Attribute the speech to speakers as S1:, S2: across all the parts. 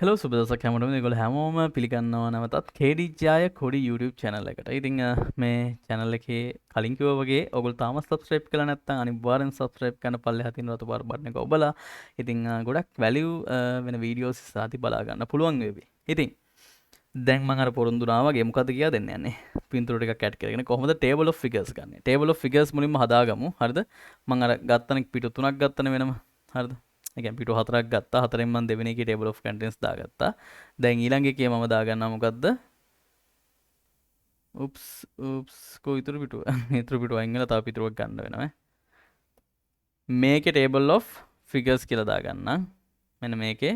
S1: Hello සුබදසක් හැමෝටම මේගොල්ලෝ හැමෝම පිළිගන්නවා නැවතත් KDජාය කොඩි YouTube channel එකට. ඉතින් මේ channel එකේ කලින් කිව්වා වගේ ඔයගොල්ලෝ තාම subscribe කරලා නැත්නම් අනිවාර්යෙන් subscribe කරන්න පල්ලෙහා තියෙන රතු පාට බටන් එක ඔබලා. ඉතින් ගොඩක් value වෙන videos ඉස්සරහදී බලා ගන්න පුළුවන් වේවි. ඉතින් දැන් මම අර පොරොන්දුනා වගේ මොකද්ද කියලා දෙන්න යන්නේ. පින්තූර ටිකක් ඇඩ් කරගෙන කොහොමද table of figures ගන්නෙ. table of figures මුලින්ම හදාගමු. හරිද? මම අර ගත්තනේ පිටු තුනක් ගත්තනේ වෙනම. හරිද? එකන් පිටු 4ක් ගත්තා. 4ෙන් මම දෙවෙනි එකේ table of contents දාගත්තා. දැන් ඊළඟ එකේ මම දාගන්නවා මොකද්ද? oops කො ඉතුරු පිටුව. ඉතුරු පිටුව අයින් වෙලා තව පිටුවක් ගන්න වෙනවා. මේකේ table of figures කියලා දාගන්නම්. මෙන්න මේකේ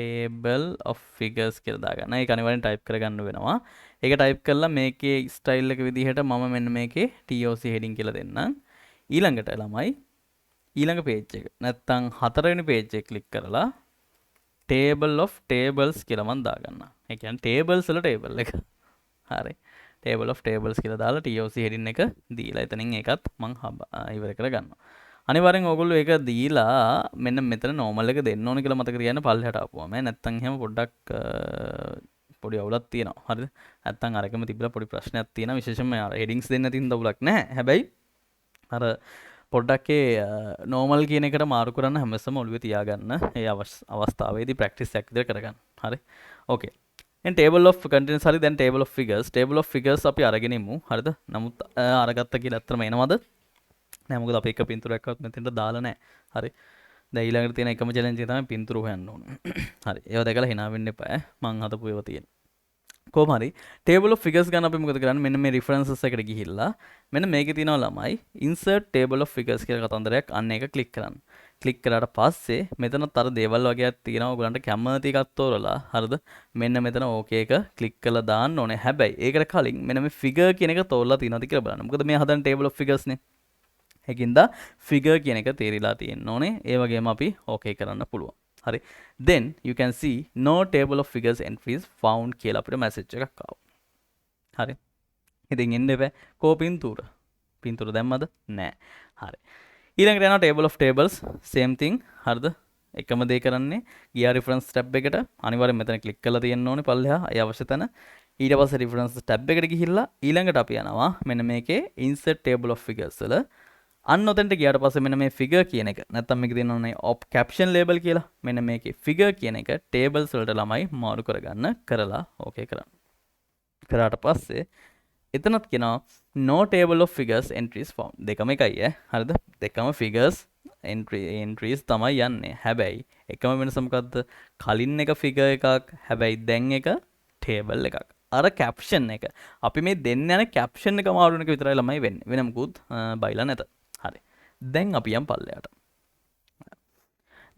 S1: table of figures කියලා දාගන්න. ඒක අනිවාර්යෙන් type කරගන්න වෙනවා. ඒක type කරලා මේකේ style එක විදිහට මම මෙන්න මේකේ TOC heading කියලා දෙන්නම්. ඊළඟට ළමයි ඊළඟ page එක නැත්තම් හතරවෙනි page එක click කරලා table of tables කියලා මම දාගන්නවා. ඒ කියන්නේ tables වල table එක. හරි. table of tables කියලා දාලා TOC heading එක දීලා එතනින් ඒකත් මම ඉවර කරගන්නවා. අනිවාර්යෙන් ඕගොල්ලෝ ඒක දීලා මෙන්න මෙතන normal එක දෙන්න ඕනේ කියලා මතක තියාගන්න පල්ලෙහාට ආපුවම. නැත්තම් එහෙම පොඩ්ඩක් පොඩි අවුලක් තියෙනවා. හරිද? නැත්තම් අරකම තිබිලා පොඩි ප්‍රශ්නයක් තියෙනවා. විශේෂයෙන්ම අර headings දෙන්න තියෙන දවුලක් නැහැ. හැබැයි අර පොඩ්ඩක් ඒ normal කියන එකට මාරු කරන්න හැමසම ඔළුවේ තියාගන්න. ඒ අවස්ථාවේදී practice එකක් විතර කරගන්න. හරි. okay. දැන් table of contents හරි දැන් table of figures. table of figures අපි අරගෙන ඉමු. හරිද? නමුත් අරගත්ත කියලා අත්‍තරම එනවද? නෑ මොකද අපි එක පින්තූරයක්වත් මෙතෙන්ට දාලා නෑ. හරි. දැන් ඊළඟට තියෙන එකම challenge එක තමයි පින්තූර හොයන්න ඕනේ. හරි. ඒව දැකලා hina වෙන්න එපා. මං හදපු ඒවා තියෙන. කොහොම හරි table of figures ගන්න අපි මොකද කරන්නේ? මෙන්න මේ references එකට ගිහිල්ලා මෙන්න මේකේ තියෙනවා ළමයි insert table of figures කියලා කතන්දරයක් අන්න ඒක click කරන්න. click කරාට පස්සේ මෙතනත් අර දේවල් වගේක් තියෙනවා. ඔයගලන්ට කැමති එකක් තෝරලා හරිද? මෙන්න මෙතන okay එක click කරලා දාන්න ඕනේ. හැබැයි ඒකට කලින් මෙන්න මේ figure කියන එක තෝරලා තියෙනවද කියලා බලන්න. මොකද මේ හදන table of figures නේ. ඒකින්ද figure කියන එක තේරිලා තියෙන්න ඕනේ. ඒ වගේම අපි okay කරන්න පුළුවන්. හරි. then you can see no table of figures entries found කියලා අපිට message එකක් ආවා. හරි. ඉතින් එන්න එපා. කෝ පින්තූර. පින්තූර දැම්මද? නෑ. හරි. ඊළඟට යනවා table of tables same thing. හරිද? එකම දේ කරන්නේ ගියා reference tab එකට අනිවාර්යෙන් මෙතන click කරලා තියෙන්න ඕනේ පල්ලෙහා. ඒ අවශ්‍ය තැන. ඊට පස්සේ reference tab එකට ගිහිල්ලා ඊළඟට අපි යනවා මෙන්න මේකේ insert table of figures වල අන්න ඔතෙන්ට ගියාට පස්සේ මෙන්න මේ figure කියන එක නැත්තම් මේක තියෙනවනේ op caption label කියලා මෙන්න මේකේ figure කියන එක tables වලට ළමයි මාරු කරගන්න කරලා okay කරන්න. කරාට පස්සේ එතනත් කියනවා no table of figures entries found. දෙකම එකයි ඈ. හරිද? දෙකම figures entries තමයි යන්නේ. හැබැයි එකම වෙනස මොකද්ද? කලින් එක figure එකක් හැබැයි දැන් එක table එකක්. අර caption එක අපි මේ දෙන්න යන caption එක මාරු වෙන එක විතරයි ළමයි වෙන්නේ. වෙන මොකුත් බයිලා නැත. හරි. දැන් අපි යම් පල්ලයට.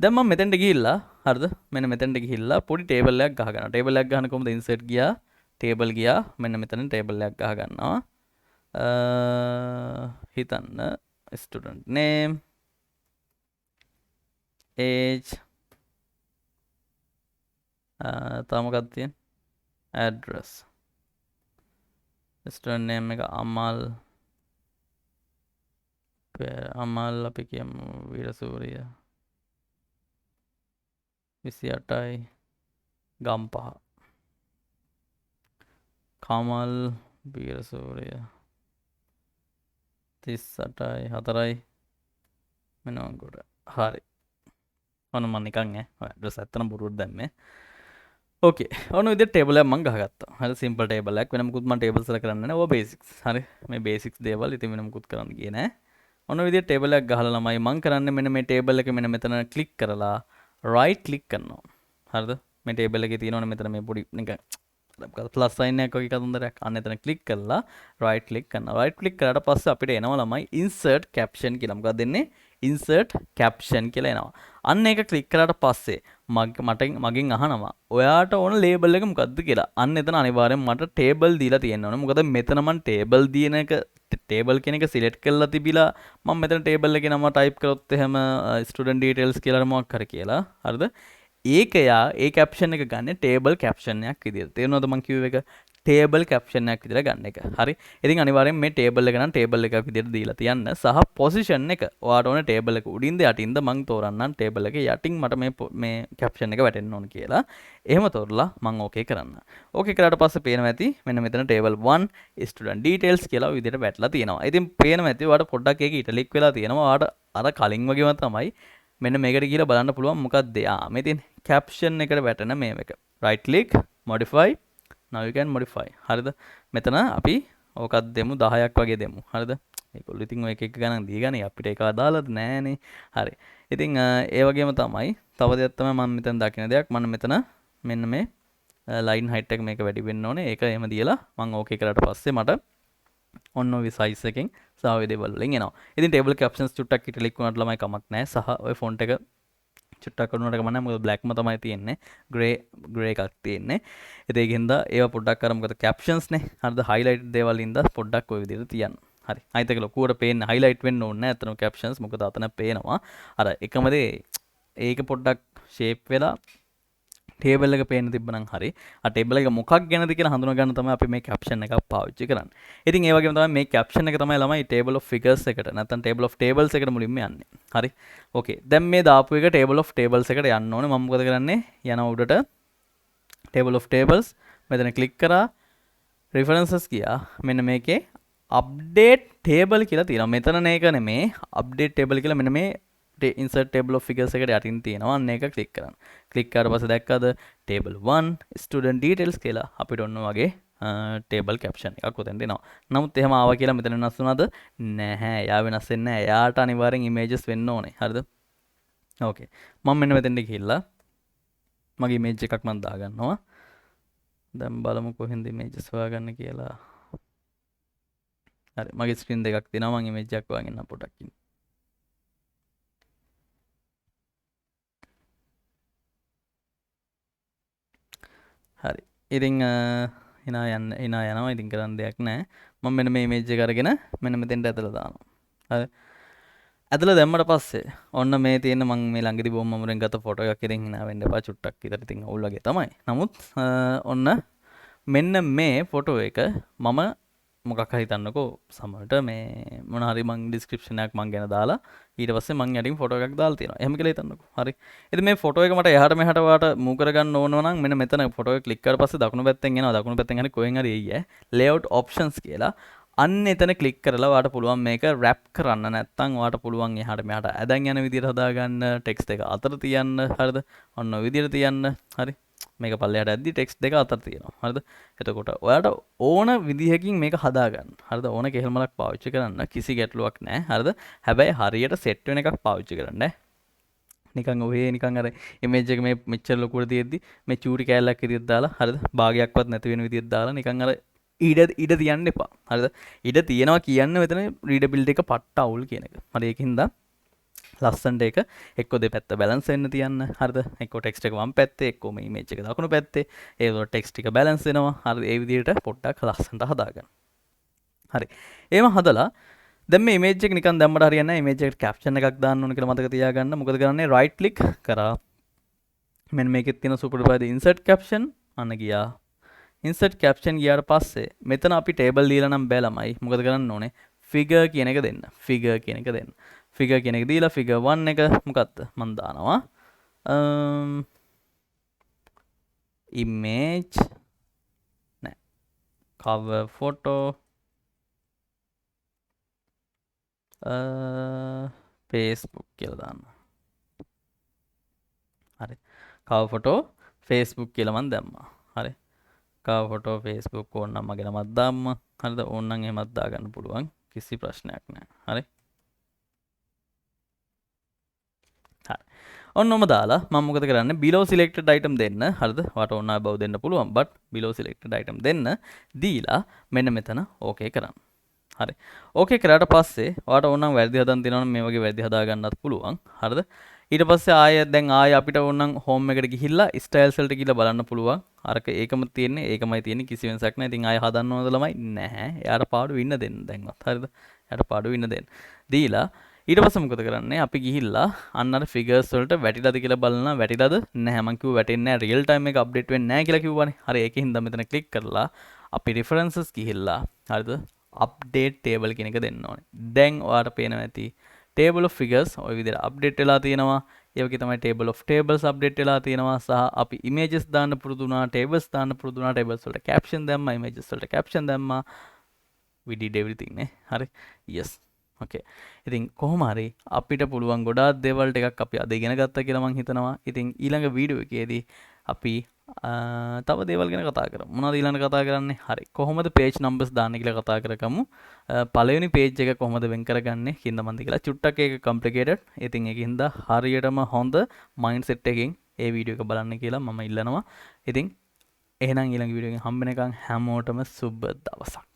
S1: දැන් මම මෙතෙන්ට ගිහිල්ලා හරිද? මෙන්න මෙතෙන්ට ගිහිල්ලා පොඩි ටේබල් එකක් ගහ ගන්නවා. ටේබල් එකක් ගහන කොහොමද? insert ගියා, ටේබල් ගියා. මෙන්න මෙතන ටේබල් එකක් ගහ ගන්නවා. හිතන්න student name, age, තව මොකක්ද තියෙන්නේ? address. student name එක අමල් අපි කියමු වීරසූරිය 28යි ගම්පහ. කමල් වීරසූරිය 38යි 4යි මෙනවන්කොට. හරි. ඔන්න මම නිකන් ඇඩ්‍රස් ඇත්තටම බොරුවට දැම්මේ. ඕකේ. ඔන්න විදිහට ටේබල් එකක් මම ගහගත්තා. හරි සිම්පල් ටේබල් එකක්. වෙන මොකුත් මම ටේබල්ස් වල කරන්නේ නැහැ. ඔය බේසික්ස්. හරි. මේ බේසික්ස් දේවල් ඉතින් වෙන මොකුත් කරන්න ගියේ නැහැ. ඔන්න විදිහට ටේබල් එකක් ගහලා ළමයි මම කරන්නේ මෙන්න මේ ටේබල් එක මෙන්න මෙතන ක්ලික් කරලා right click කරනවා. හරිද? මේ ටේබල් එකේ තියෙනවනේ මෙතන මේ පොඩි නිකන් ප්ලස් සයින් එකක් වගේ කතන්දරයක්. අන්න එතන ක්ලික් කරලා right click කරනවා. right click කරාට පස්සේ අපිට එනවා ළමයි insert caption කියලා. මොකක්ද දෙන්නේ? insert caption කියලා එනවා. අන්න ඒක ක්ලික් කරාට පස්සේ මගෙන් අහනවා ඔයාට ඕන ලේබල් එක මොකද්ද කියලා. අන්න එතන අනිවාර්යෙන් මට table දීලා තියෙන්න ඕනේ. මොකද මෙතන මම table දින එක table කියන එක select කරලා තිබිලා මම මෙතන table එකේ නම type කරොත් එහෙම student details කියලා මොකක් හරි කියලා. හරිද? ඒක යා ඒ caption එක ගන්න table caption එකක් විදියට. තේරෙනවද මම කිව්ව එක? ටේබල් කැප්ෂන් එකක් විදිහට ගන්න එක. හරි. ඉතින් අනිවාර්යෙන් මේ ටේබල් එක නම් ටේබල් එකක් විදිහට දීලා තියන්න සහ පොසිෂන් එක ඔයාට ඕන ටේබල් එක උඩින්ද යටින්ද මං තෝරන්නම් ටේබල් එක යටින් මට මේ කැප්ෂන් එක වැටෙන්න ඕන කියලා. එහෙම තෝරලා මං ඕකේ කරන්න. ඕකේ කරාට පස්සේ පේනවා ඇති මෙන්න මෙතන ටේබල් 1 ස්ටුඩන්ට් ඩීටේල්ස් කියලා විදිහට වැටලා තියෙනවා. ඉතින් පේනවා ඇති ඔයාට පොඩ්ඩක් ඒක ඉටලික් වෙලා තියෙනවා. ඔයාට අර කලින් වගේම තමයි මෙන්න මේකට ගිහලා බලන්න පුළුවන් මොකක්ද මේ තියෙන කැප්ෂන් එකට වැටෙන මේ එක. right click modify now you can modify. හරිද? මෙතන අපි ඕකත් දෙමු 10ක් වගේ දෙමු. හරිද? ඒගොල්ලෝ ඉතින් ඔය එක එක ගණන් දීගනේ අපිට ඒක අදාළද නෑනේ. හරි. ඉතින් ඒ වගේම තමයි තව දෙයක් තමයි මම මෙතන දකින දෙයක්. මම මෙතන මෙන්න මේ ලයින් හයිට් එක මේක වැඩි වෙන්න ඕනේ. ඒක එහෙම දීලා මම ඕකේ කරාට පස්සේ මට ඔන්න ඔය size එකෙන් සහ ඔය දේවල් වලින් එනවා. ඉතින් table captions චුට්ටක් ඉටලික් වුණාට ළමයි කමක් නැහැ. සහ ඔය font එක චුට්ටක් කරනවට කමක් නැහැ. මොකද black ම තමයි තියෙන්නේ. grey එකක් තියෙන්නේ. ඉතින් ඒකින්ද ඒවා පොඩ්ඩක් අර මොකද captions නේ. හරිද? highlight දේවල් ඉඳ පොඩ්ඩක් ඔය විදිහට තියන්න. හරි. අනිත් එක ලොකුවට පේන්නේ highlight වෙන්න ඕනේ නැහැ. අතන captions මොකද අතන පේනවා. අර එකම දේ ඒක පොඩ්ඩක් shape වෙලා ටේබල් එක පේන්න තිබ්බනම් හරි. ආ ටේබල් එක මොකක් ගැනද කියලා හඳුනා ගන්න තමයි අපි මේ caption එකක් පාවිච්චි කරන්නේ. ඉතින් ඒ වගේම තමයි මේ caption එක තමයි ළමයි table of figures එකට නැත්නම් table of tables එකට මුලින්ම යන්නේ. හරි. ඕකේ. දැන් මේ දාපු එක table of tables එකට යන්න ඕනේ. මම මොකද කරන්නේ? යන උඩට table of tables මෙතන click කරා references ගියා. මෙන්න මේකේ update table කියලා තියෙනවා. මෙතන නේක නෙමේ update table කියලා මෙන්න මේ insert table of figures එකට යටින් තියෙනවා. අන්න ඒක ක්ලික් කරන්න. ක්ලික් කරාට පස්සේ දැක්කද table 1 student details කියලා අපිට ඔන්න වගේ table caption එකක් උතෙන් දෙනවා. නමුත් එහෙම ආවා කියලා මෙතන වෙනස් වුණාද? නැහැ. යා වෙනස් වෙන්නේ නැහැ. යාට අනිවාර්යෙන් images වෙන්න ඕනේ. හරිද? ඕකේ. මම මෙන්න මෙතෙන්ට ගිහිල්ලා මගේ image එකක් මම දාගන්නවා. දැන් බලමු කොහෙන්ද images හොයාගන්න කියලා. හරි. මගේ screen දෙකක් තියෙනවා. මම image එකක් හොයාගෙන පොඩ්ඩක් ඉන්න. හරි. ඉතින් එනා යනවා. ඉතින් කරන්න දෙයක් නැහැ. මම මෙන්න මේ image එක අරගෙන මෙන්න මෙතෙන්ට ඇදලා දානවා. හරි. ඇදලා දැම්මට පස්සේ ඔන්න මේ තියෙන මම මේ ළඟදී බොම්ම අමුරෙන් ගත්ත ෆොටෝ එකක් ඉතින් hina වෙන්න එපා චුට්ටක් විතර ඉතින් අවුල් වගේ තමයි. නමුත් ඔන්න මෙන්න මේ ෆොටෝ එක මම මොකක් හරි හිතන්නකෝ සමහරට මේ මොන හරි මං ඩිස්ක්‍රිප්ෂන් එකක් මං ගැන දාලා ඊට පස්සේ මං යටින් ෆොටෝ එකක් දාලා තියෙනවා. එහෙම කියලා හිතන්නකෝ. හරි. ඉතින් මේ ෆොටෝ එක මට එහාට මෙහාට වාට මූව් කරගන්න ඕන නම් මෙන්න මෙතන ෆොටෝ එක ක්ලික් කරලා පස්සේ දකුණු පැත්තෙන් එනවා. දකුණු පැත්තෙන් හරි කොහෙන් හරි එයි layout options කියලා. අන්න එතන ක්ලික් කරලා වාට පුළුවන් මේක wrap කරන්න. නැත්නම් වාට පුළුවන් එහාට මෙහාට ඇදන් යන විදිහට හදාගන්න ටෙක්ස්ට් එක අතර තියන්න. හරිද? ඔන්න ඔය විදිහට තියන්න. හරි. මේක පල්ලෙහාට ඇද්දි ටෙක්ස්ට් දෙක අතර තියෙනවා. හරිද? එතකොට ඔයාට ඕන විදිහකින් මේක හදාගන්න. හරිද? ඕන කෙහෙල්මලක් පාවිච්චි කරන්න කිසි ගැටලුවක් නැහැ. හරිද? හැබැයි හරියට සෙට් වෙන එකක් පාවිච්චි කරන්න. නිකන් ඔහේ නිකන් අර ඉමේජ් එක මේ මෙච්චර ලොකුට තියෙද්දි මේ චූටි කෑල්ලක් විදිහට දාලා හරිද? භාගයක්වත් නැති වෙන විදිහට දාලා නිකන් අර ඉඩ තියන්න එපා. හරිද? ඉඩ තියනවා කියන්න මෙතන රීඩබිලිටි එක පට්ට අවුල් කියන එක. හරි ඒකින්ද ලස්සනට එක එක්ක දෙපැත්ත බැලන්ස් වෙන්න තියන්න. හරිද? එක්ක ටෙක්ස්ට් එක වම් පැත්තේ එක්ක මේ ඉමේජ් එක දකුණු පැත්තේ. ඒකෝ ටෙක්ස්ට් එක බැලන්ස් වෙනවා. හරිද? ඒ විදිහට පොඩ්ඩක් ලස්සනට හදාගන්න. හරි. එහෙම හදලා දැන් මේ ඉමේජ් එක නිකන් දැම්මට හරියන්නේ නැහැ. ඉමේජ් එකට කැප්ෂන් එකක් දාන්න ඕන කියලා මතක තියාගන්න. මොකද කරන්නේ? රයිට් ක්ලික් කරා. මෙන්න මේකෙත් තියෙන සුපර්ඩුපර් ඉන්සර්ට් කැප්ෂන් අන්න ගියා. ඉන්සර්ට් කැප්ෂන් ගියාට පස්සේ මෙතන අපි ටේබල් දීලා නම් බෑ ළමයි. මොකද කරන්න ඕනේ? ෆිගර් කියන එක දෙන්න. ෆිගර් කියන එක දෙන්න. ෆිගර් කියන එක දීලා ෆිගර් 1 එක මොකක්ද? මම දානවා. image නෑ. cover photo Facebook කියලා දානවා. හරි. cover photo Facebook කියලා මම දැම්මා. හරි. cover photo Facebook ඕනනම් මගේ නමක් දාන්න. හරිද? ඕනනම් එහෙමත් දාගන්න පුළුවන්. කිසි ප්‍රශ්නයක් නැහැ. හරි. හරි. ඔන්නම දාලා මම මොකද කරන්නේ? below selected item දෙන්න. හරිද? ඔයාට ඕන බව දෙන්න පුළුවන්. but below selected item දෙන්න දීලා මෙන්න මෙතන okay කරන්න. හරි. okay කරාට පස්සේ ඔයාට ඕනනම් වැරදි හදන්න තියෙනවා නම් මේ වගේ වැරදි හදා ගන්නත් පුළුවන්. හරිද? ඊට පස්සේ ආයෙ අපිට ඕනනම් home එකට ගිහිල්ලා styles වලට ගිහිල්ලා බලන්න පුළුවන්. අරක ඒකමයි තියෙන්නේ කිසි වෙනසක් නැහැ. ඉතින් ආයෙ හදන්න ඕනද ළමයි? නැහැ. එයාට පාඩු ඉන්න දෙන්න දැන්වත්. හරිද? එයාට පාඩු ඉන්න දෙන්න. දීලා ඊට පස්සේ මොකද කරන්නේ? අපි ගිහිල්ලා අන්න අර ෆිගර්ස් වලට වැටිලාද කියලා බලනවා. වැටිලාද? නැහැ. මං කිව්ව වැටෙන්නේ නැහැ. රියල් ටයිම් එක අප්ඩේට් වෙන්නේ නැහැ කියලා කිව්වනේ. හරි ඒකෙන් හින්දා මෙතන ක්ලික් කරලා අපි references ගිහිල්ලා හරිද update table කියන එක දෙන්න ඕනේ. දැන් ඔයාලට පේනවා ඇති table of figures ඔය විදිහට update වෙලා තියෙනවා. ඒ වගේ තමයි table of tables update වෙලා තියෙනවා සහ අපි images දාන්න පුරුදු වුණා, tables දාන්න පුරුදු වුණා, tables වලට caption දැම්මා, images වලට caption දැම්මා. We did everything නේ. හරි. Yes. Okay. ඉතින් කොහොම හරි අපිට පුළුවන් ගොඩාක් දේවල් ටිකක් අපි අද ඉගෙන ගත්තා කියලා මම හිතනවා. ඉතින් ඊළඟ වීඩියෝ එකේදී අපි තව දේවල් ගැන කතා කරමු. මොනවද ඊළඟ කතා කරන්නේ? හරි. කොහොමද page numbers දාන්න කියලා කතා කරගමු. පළවෙනි page එක කොහොමද වෙන් කරගන්නේ? කින්දමන්ද කියලා චුට්ටක් ඒක complicated. ඉතින් ඒකින්ද හරියටම හොඳ mindset එකකින් ඒ වීඩියෝ එක බලන්න කියලා මම ඉල්ලනවා. ඉතින් එහෙනම් ඊළඟ වීඩියෝ එකෙන් හම්බ වෙනකන් හැමෝටම සුබ දවසක්.